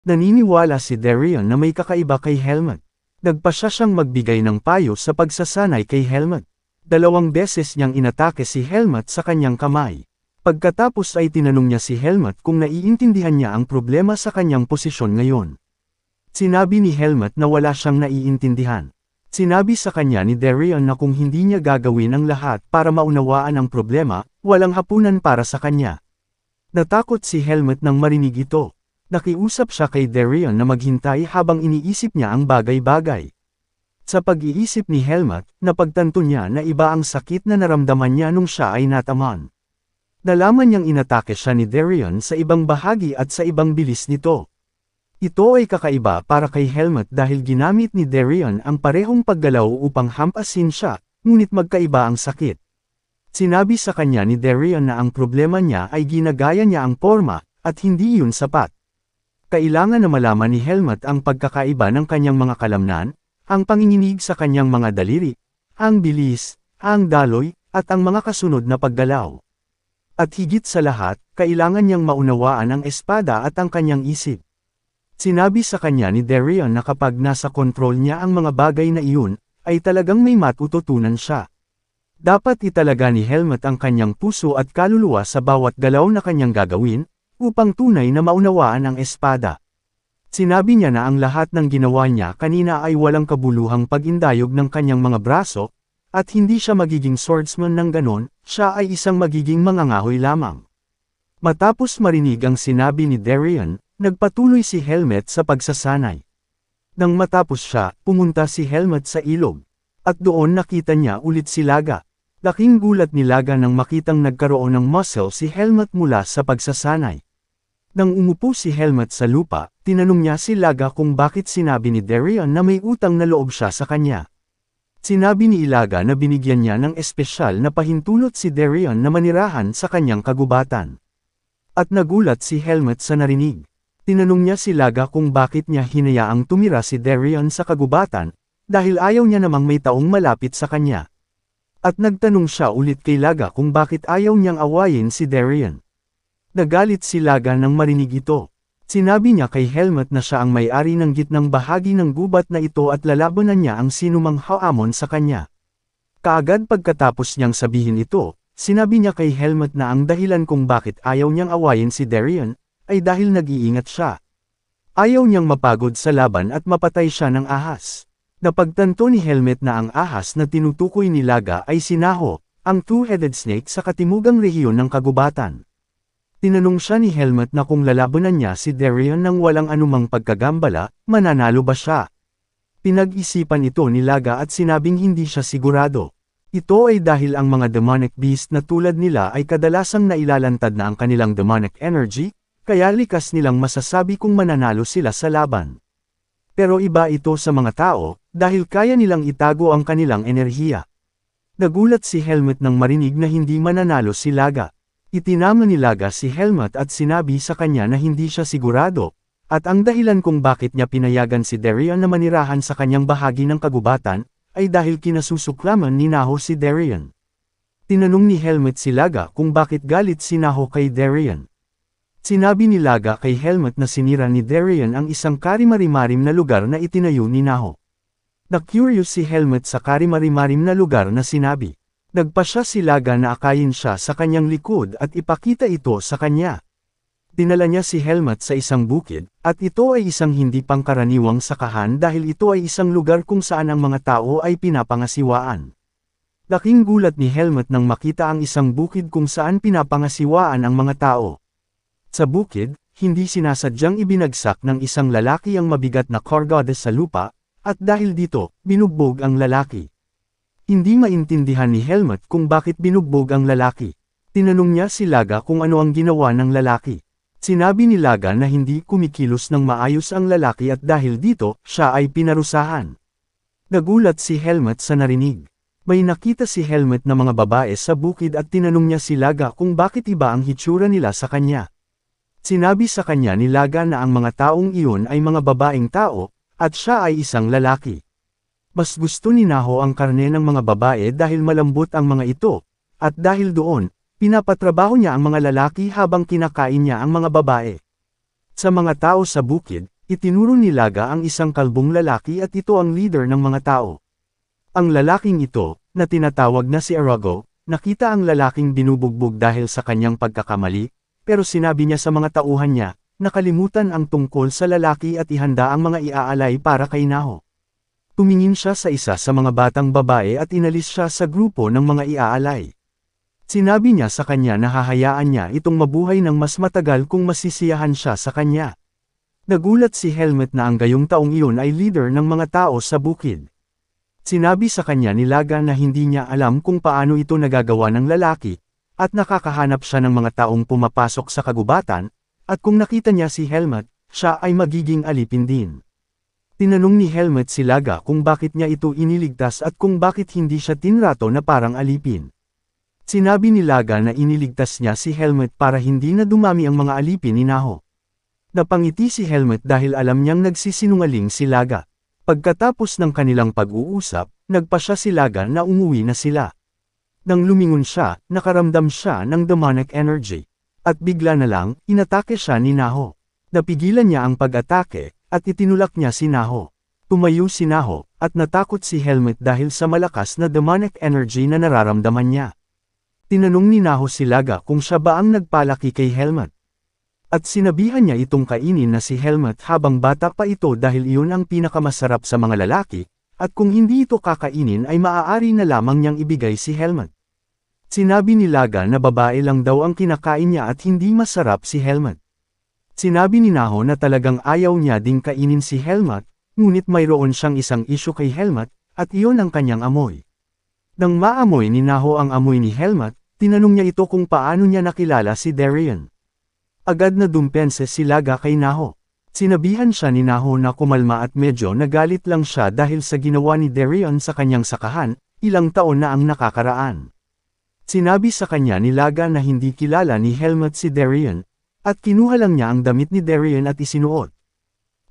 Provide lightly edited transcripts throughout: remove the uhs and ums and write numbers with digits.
Naniniwala si Darion na may kakaiba kay Helmut. Nagpasya siyang magbigay ng payo sa pagsasanay kay Helmut. 2 beses niyang inatake si Helmut sa kanyang kamay. Pagkatapos ay tinanong niya si Helmut kung naiintindihan niya ang problema sa kanyang posisyon ngayon. Sinabi ni Helmut na wala siyang naiintindihan. Sinabi sa kanya ni Darion na kung hindi niya gagawin ang lahat para maunawaan ang problema, walang hapunan para sa kanya. Natakot si Helmut nang marinig ito. Nakiusap siya kay Darion na maghintay habang iniisip niya ang bagay-bagay. Sa pag-iisip ni Helmut, napagtanto niya na iba ang sakit na naramdaman niya nung siya ay natamaan. Nalaman niyang inatake siya ni Darion sa ibang bahagi at sa ibang bilis nito. Ito ay kakaiba para kay Helmut dahil ginamit ni Darion ang parehong paggalaw upang hampasin siya, ngunit magkaiba ang sakit. Sinabi sa kanya ni Darion na ang problema niya ay ginagaya niya ang porma, at hindi yun sapat. Kailangan na malaman ni Helmut ang pagkakaiba ng kanyang mga kalamnan, ang panginginig sa kanyang mga daliri, ang bilis, ang daloy, at ang mga kasunod na paggalaw. At higit sa lahat, kailangan niyang maunawaan ang espada at ang kanyang isip. Sinabi sa kanya ni Darion na kapag nasa kontrol niya ang mga bagay na iyon, ay talagang may matututunan siya. Dapat italaga ni Helmut ang kanyang puso at kaluluwa sa bawat galaw na kanyang gagawin, upang tunay na maunawaan ang espada. Sinabi niya na ang lahat ng ginawa niya kanina ay walang kabuluhang pag-indayog ng kanyang mga braso, at hindi siya magiging swordsman ng ganon, siya ay isang magiging mangangahoy lamang. Matapos marinig ang sinabi ni Darion, nagpatuloy si Helmut sa pagsasanay. Nang matapos siya, pumunta si Helmut sa ilog. At doon nakita niya ulit si Laga. Laking gulat ni Laga nang makitang nagkaroon ng muscle si Helmut mula sa pagsasanay. Nang umupo si Helmut sa lupa, tinanong niya si Laga kung bakit sinabi ni Darion na may utang na loob siya sa kanya. Sinabi ni Ilaga na binigyan niya ng espesyal na pahintulot si Darion na manirahan sa kanyang kagubatan. At nagulat si Helmut sa narinig. Tinanong niya si Laga kung bakit niya hinayaang tumira si Darion sa kagubatan, dahil ayaw niya namang may taong malapit sa kanya. At nagtanong siya ulit kay Laga kung bakit ayaw niyang awayin si Darion. Nagalit si Laga nang marinig ito. Sinabi niya kay Helmut na siya ang may-ari ng gitnang bahagi ng gubat na ito at lalabanan niya ang sinumang haamon sa kanya. Kaagad pagkatapos niyang sabihin ito, sinabi niya kay Helmut na ang dahilan kung bakit ayaw niyang awayin si Darion, ay dahil nag-iingat siya. Ayaw niyang mapagod sa laban at mapatay siya ng ahas. Napagtanto ni Helmut na ang ahas na tinutukoy ni Laga ay si Naho, ang two-headed snake sa katimugang rehiyon ng kagubatan. Tinanong siya ni Helmut na kung lalabanan niya si Darion nang walang anumang pagkagambala, mananalo ba siya? Pinag-isipan ito ni Laga at sinabing hindi siya sigurado. Ito ay dahil ang mga demonic beast na tulad nila ay kadalasang nailalantad na ang kanilang demonic energy, kaya likas nilang masasabi kung mananalo sila sa laban. Pero iba ito sa mga tao, dahil kaya nilang itago ang kanilang enerhiya. Nagulat si Helmut nang marinig na hindi mananalo si Laga. Itinama ni Laga si Helmut at sinabi sa kanya na hindi siya sigurado, at ang dahilan kung bakit niya pinayagan si Darion na manirahan sa kanyang bahagi ng kagubatan, ay dahil kinasusuklaman ni Naho si Darion. Tinanong ni Helmut si Laga kung bakit galit si Naho kay Darion. Sinabi ni Laga kay Helmut na sinira ni Darion ang isang karimari-marim na lugar na itinayo ni Naho. Na-curious si Helmut sa karimari-marim na lugar na sinabi. Nagpasya si Laga na akayin siya sa kanyang likod at ipakita ito sa kanya. Dinala niya si Helmut sa isang bukid, at ito ay isang hindi pangkaraniwang sakahan dahil ito ay isang lugar kung saan ang mga tao ay pinapangasiwaan. Laking gulat ni Helmut nang makita ang isang bukid kung saan pinapangasiwaan ang mga tao. Sa bukid, hindi sinasadyang ibinagsak ng isang lalaki ang mabigat na core goddess sa lupa, at dahil dito, binugbog ang lalaki. Hindi maintindihan ni Helmut kung bakit binugbog ang lalaki. Tinanong niya si Laga kung ano ang ginawa ng lalaki. Sinabi ni Laga na hindi kumikilos ng maayos ang lalaki at dahil dito, siya ay pinarusahan. Nagulat si Helmut sa narinig. May nakita si Helmut na mga babae sa bukid at tinanong niya si Laga kung bakit iba ang hitsura nila sa kanya. Sinabi sa kanya ni Laga na ang mga taong iyon ay mga babaeng tao, at siya ay isang lalaki. Mas gusto ni Naho ang karne ng mga babae dahil malambot ang mga ito, at dahil doon, pinapatrabaho niya ang mga lalaki habang kinakain niya ang mga babae. Sa mga tao sa bukid, itinuro ni Laga ang isang kalbong lalaki at ito ang leader ng mga tao. Ang lalaking ito, na tinatawag na si Arago, nakita ang lalaking binubugbog dahil sa kanyang pagkakamali, pero sinabi niya sa mga tauhan niya, nakalimutan ang tungkol sa lalaki at ihanda ang mga iaalay para kay Naho. Tumingin siya sa isa sa mga batang babae at inalis siya sa grupo ng mga iaalay. Sinabi niya sa kanya na hahayaan niya itong mabuhay ng mas matagal kung masisiyahan siya sa kanya. Nagulat si Helmet na ang gayong taong iyon ay leader ng mga tao sa bukid. Sinabi sa kanya ni Laga na hindi niya alam kung paano ito nagagawa ng lalaki, at nakakahanap siya ng mga taong pumapasok sa kagubatan, at kung nakita niya si Helmet, siya ay magiging alipin din. Tinanong ni Helmet si Laga kung bakit niya ito iniligtas at kung bakit hindi siya tinrato na parang alipin. Sinabi ni Laga na iniligtas niya si Helmet para hindi na dumami ang mga alipin ni Naho. Napangiti si Helmet dahil alam niyang nagsisinungaling si Laga. Pagkatapos ng kanilang pag-uusap, nagpasya si Laga na umuwi na sila. Nang lumingon siya, nakaramdam siya ng demonic energy. At bigla na lang, inatake siya ni Naho. Napigilan niya ang pag-atake, at itinulak niya si Naho. Tumayo si Naho, at natakot si Helmet dahil sa malakas na demonic energy na nararamdaman niya. Tinanong ni Naho si Laga kung siya ba ang nagpalaki kay Helmet. At sinabihan niya itong kainin na si Helmet habang bata pa ito dahil iyon ang pinakamasarap sa mga lalaki, at kung hindi ito kakainin ay maaari na lamang niyang ibigay si Helmet. Sinabi ni Laga na babae lang daw ang kinakain niya at hindi masarap si Helmet. Sinabi ni Naho na talagang ayaw niya ding kainin si Helmet, ngunit mayroon siyang isang issue kay Helmet, at iyon ang kanyang amoy. Nang maamoy ni Naho ang amoy ni Helmet, tinanong niya ito kung paano niya nakilala si Darien. Agad na dumpense si Laga kay Naho. Sinabihan siya ni Naho na kumalma at medyo nagalit lang siya dahil sa ginawa ni Darien sa kanyang sakahan, ilang taon na ang nakakaraan. Sinabi sa kanya ni Laga na hindi kilala ni Helmet si Darien, at kinuha lang niya ang damit ni Darien at isinuot.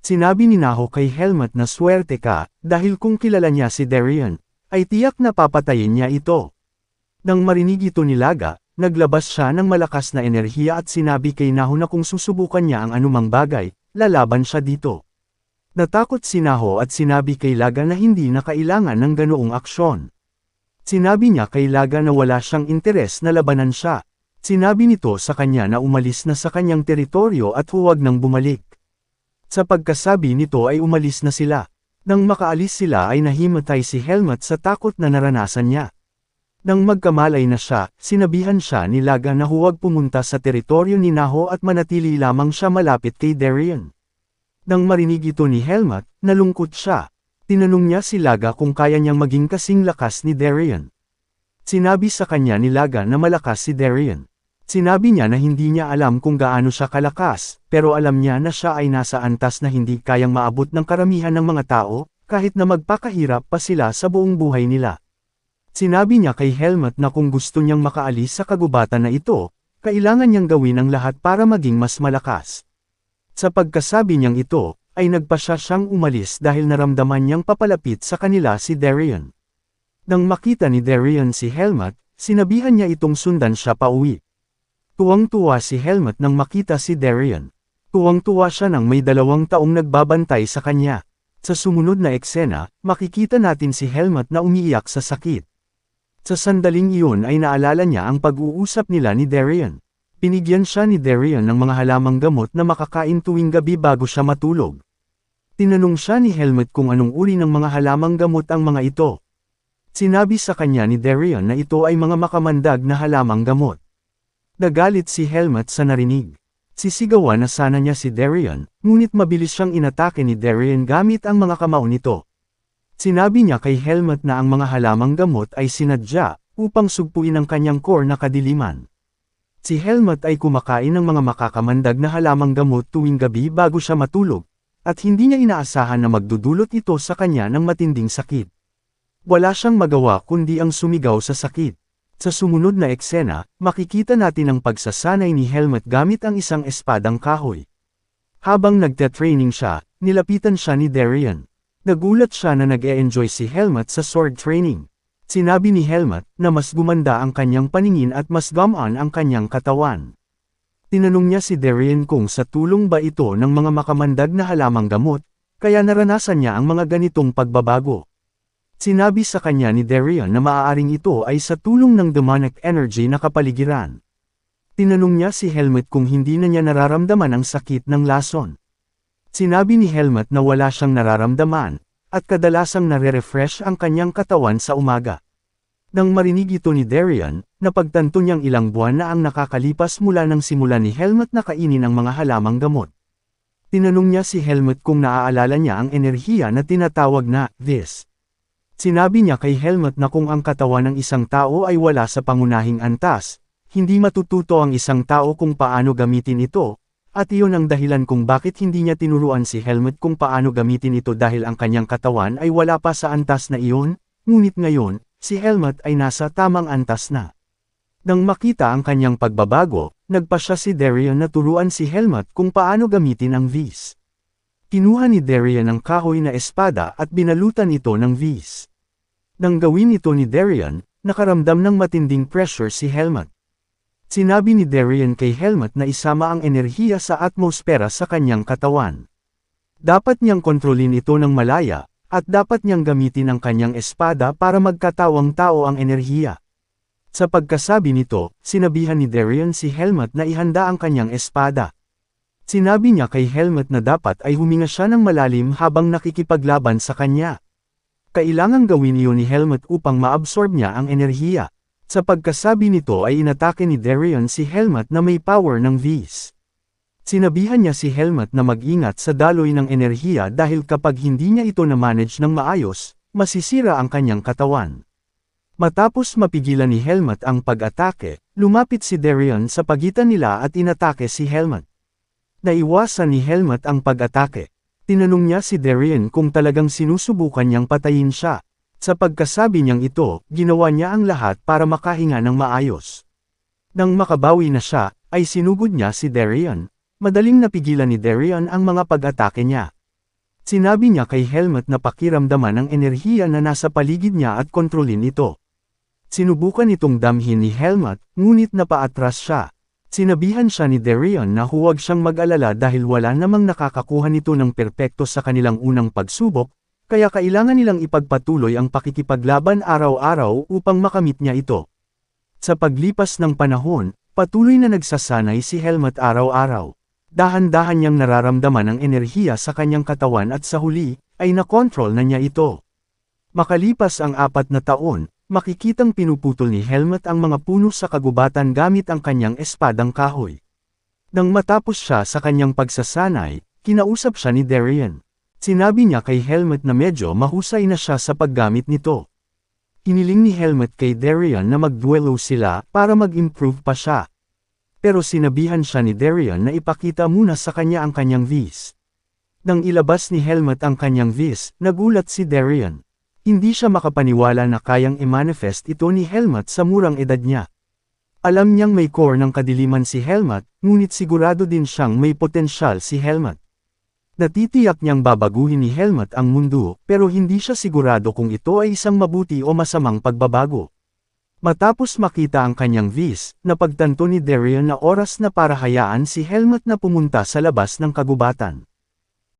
Sinabi ni Naho kay Helmet na swerte ka, dahil kung kilala niya si Darien, ay tiyak na papatayin niya ito. Nang marinig ito ni Laga, naglabas siya ng malakas na enerhiya at sinabi kay Naho na kung susubukan niya ang anumang bagay, lalaban siya dito. Natakot si Naho at sinabi kay Laga na hindi na kailangan ng ganoong aksyon. Sinabi niya kay Laga na wala siyang interes na labanan siya. Sinabi nito sa kanya na umalis na sa kanyang teritoryo at huwag nang bumalik. Sa pagkasabi nito ay umalis na sila. Nang makaalis sila ay nahimatay si Helmet sa takot na naranasan niya. Nang magkamalay na siya, sinabihan siya ni Laga na huwag pumunta sa teritoryo ni Naho at manatili lamang siya malapit kay Darien. Nang marinig ito ni Helmet, nalungkot siya. Tinanong niya si Laga kung kaya niyang maging kasing lakas ni Darien. Sinabi sa kanya ni Laga na malakas si Darien. Sinabi niya na hindi niya alam kung gaano siya kalakas, pero alam niya na siya ay nasa antas na hindi kayang maabot ng karamihan ng mga tao, kahit na magpakahirap pa sila sa buong buhay nila. Sinabi niya kay Helmet na kung gusto niyang makaalis sa kagubatan na ito, kailangan niyang gawin ang lahat para maging mas malakas. Sa pagkasabi niyang ito, ay nagpasya siyang umalis dahil naramdaman niyang papalapit sa kanila si Darien. Nang makita ni Darien si Helmet, sinabihan niya itong sundan siya pauwi. Tuwang-tuwa si Helmet nang makita si Darien. Tuwang-tuwa siya nang may 2 taong nagbabantay sa kanya. Sa sumunod na eksena, makikita natin si Helmet na umiiyak sa sakit. Sa sandaling iyon ay naalala niya ang pag-uusap nila ni Darien. Pinigyan siya ni Darien ng mga halamang gamot na makakain tuwing gabi bago siya matulog. Tinanong siya ni Helmet kung anong uri ng mga halamang gamot ang mga ito. Sinabi sa kanya ni Darien na ito ay mga makamandag na halamang gamot. Nagalit si Helmet sa narinig. Sisigawan na sana niya si Darien, ngunit mabilis siyang inatake ni Darien gamit ang mga kamao nito. Sinabi niya kay Helmet na ang mga halamang gamot ay sinadya, upang sugpuin ang kanyang core na kadiliman. Si Helmet ay kumakain ng mga makakamandag na halamang gamot tuwing gabi bago siya matulog, at hindi niya inaasahan na magdudulot ito sa kanya ng matinding sakit. Wala siyang magawa kundi ang sumigaw sa sakit. Sa sumunod na eksena, makikita natin ang pagsasanay ni Helmet gamit ang isang espadang kahoy. Habang nagte-training siya, nilapitan siya ni Darien. Nagulat siya na nag-e-enjoy si Helmet sa sword training. Sinabi ni Helmet na mas gumanda ang kanyang paningin at mas gumaan ang kanyang katawan. Tinanong niya si Darian kung sa tulong ba ito ng mga makamandag na halamang gamot, kaya naranasan niya ang mga ganitong pagbabago. Sinabi sa kanya ni Darian na maaaring ito ay sa tulong ng demonic energy na kapaligiran. Tinanong niya si Helmut kung hindi na niya nararamdaman ang sakit ng lason. Sinabi ni Helmut na wala siyang nararamdaman, at kadalasang nare-refresh ang kanyang katawan sa umaga. Nang marinig ito ni Darian, napagtanto niyang ilang buwan na ang nakakalipas mula nang simula ni Helmut na kainin ang mga halamang gamot. Tinanong niya si Helmut kung naaalala niya ang enerhiya na tinatawag na this. Sinabi niya kay Helmut na kung ang katawan ng isang tao ay wala sa pangunahing antas, hindi matututo ang isang tao kung paano gamitin ito, at iyon ang dahilan kung bakit hindi niya tinuruan si Helmut kung paano gamitin ito dahil ang kanyang katawan ay wala pa sa antas na iyon, ngunit ngayon, si Helmut ay nasa tamang antas na. Nang makita ang kanyang pagbabago, nagpasya si Darian na turuan si Helmut kung paano gamitin ang vis. Kinuha ni Darian ang kahoy na espada at binalutan ito ng vis. Nang gawin ito ni Darian, nakaramdam ng matinding pressure si Helmut. Sinabi ni Darian kay Helmut na isama ang enerhiya sa atmosfera sa kanyang katawan. Dapat niyang kontrolin ito ng malaya, at dapat niyang gamitin ang kanyang espada para magkatawang-tao ang enerhiya. Sa pagkasabi nito, sinabihan ni Darian si Helmut na ihanda ang kanyang espada. Sinabi niya kay Helmut na dapat ay huminga siya ng malalim habang nakikipaglaban sa kanya. Kailangang gawin iyon ni Helmut upang maabsorb niya ang enerhiya. Sa pagkasabi nito ay inatake ni Darian si Helmut na may power ng vis. Sinabihan niya si Helmut na mag-ingat sa daloy ng enerhiya dahil kapag hindi niya ito na-manage ng maayos, masisira ang kanyang katawan. Matapos mapigilan ni Helmut ang pag-atake, lumapit si Darian sa pagitan nila at inatake si Helmut. Naiwasan ni Helmut ang pag-atake. Tinanong niya si Darian kung talagang sinusubukan niyang patayin siya. Sa pagkasabi niyang ito, ginawa niya ang lahat para makahinga ng maayos. Nang makabawi na siya, ay sinugod niya si Darian. Madaling napigilan ni Darian ang mga pag-atake niya. Sinabi niya kay Helmut na pakiramdaman ang enerhiya na nasa paligid niya at kontrolin ito. Sinubukan itong damhin ni Helmut, ngunit napaatras siya. Sinabihan siya ni Darian na huwag siyang mag-alala dahil wala namang nakakakuha nito ng perpekto sa kanilang unang pagsubok, kaya kailangan nilang ipagpatuloy ang pakikipaglaban araw-araw upang makamit niya ito. Sa paglipas ng panahon, patuloy na nagsasanay si Helmut araw-araw. Dahan-dahan niyang nararamdaman ang enerhiya sa kanyang katawan at sa huli, ay nakontrol na niya ito. Makalipas ang 4 na taon, makikitang pinuputol ni Helmut ang mga puno sa kagubatan gamit ang kanyang espadang kahoy. Nang matapos siya sa kanyang pagsasanay, kinausap siya ni Darian. Sinabi niya kay Helmut na medyo mahusay na siya sa paggamit nito. Hiniling ni Helmut kay Darian na magduelo sila para mag-improve pa siya. Pero sinabihan siya ni Darian na ipakita muna sa kanya ang kanyang vis. Nang ilabas ni Helmut ang kanyang vis, nagulat si Darian. Hindi siya makapaniwala na kayang i-manifest ito ni Helmut sa murang edad niya. Alam niyang may core ng kadiliman si Helmut, ngunit sigurado din siyang may potensyal si Helmut. Natitiyak niyang babaguhin ni Helmut ang mundo, pero hindi siya sigurado kung ito ay isang mabuti o masamang pagbabago. Matapos makita ang kanyang vis, napagtanto ni Darian na oras na para hayaan si Helmut na pumunta sa labas ng kagubatan.